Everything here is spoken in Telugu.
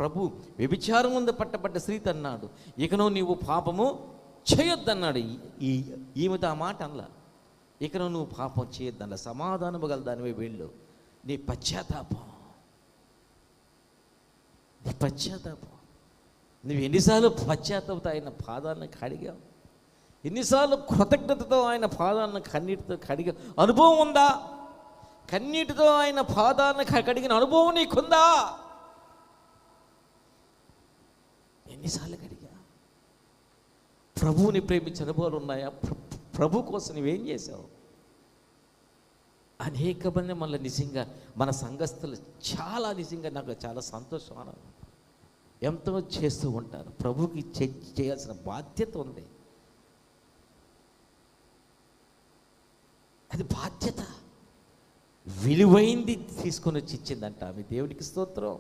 ప్రభు వ్యభిచారం ముందు పట్టబడ్డ స్త్రీతో అన్నాడు, ఇకను నీవు పాపము చేయొద్దన్నాడు. ఈమెతో ఆ మాట అనలా, ఇకను నువ్వు పాపం చేయొద్దన్న, సమాధానము గల దానివే వెళ్ళు, నీ పశ్చాత్తాపం, నీ పశ్చాత్తాపం. నువ్వు ఎన్నిసార్లు పశ్చాత్తాపంతో ఆయన పాదాలను కడిగావు, ఎన్నిసార్లు కృతజ్ఞతతో ఆయన పాదాలను కన్నీటితో కడిగా అనుభవం ఉందా? కన్నీటితో ఆయన పాదాలను కడిగిన అనుభవం నీకుందా? ఎన్నిసార్లు కడిగా? ప్రభువుని ప్రేమించే అనుభవాలు ఉన్నాయా? ప్రభు కోసం నువ్వేం చేసావు? అనేక మంది మళ్ళీ నిజంగా మన సంఘస్థులు చాలా నిజంగా నాకు చాలా సంతోషం, ఆనందం, ఎంతో చేస్తూ ఉంటారు. ప్రభుకి చేయాల్సిన బాధ్యత ఉంది, అది బాధ్యత. విలువైంది తీసుకొని వచ్చి ఇచ్చిందంట ఆమె. దేవునికి స్తోత్రం.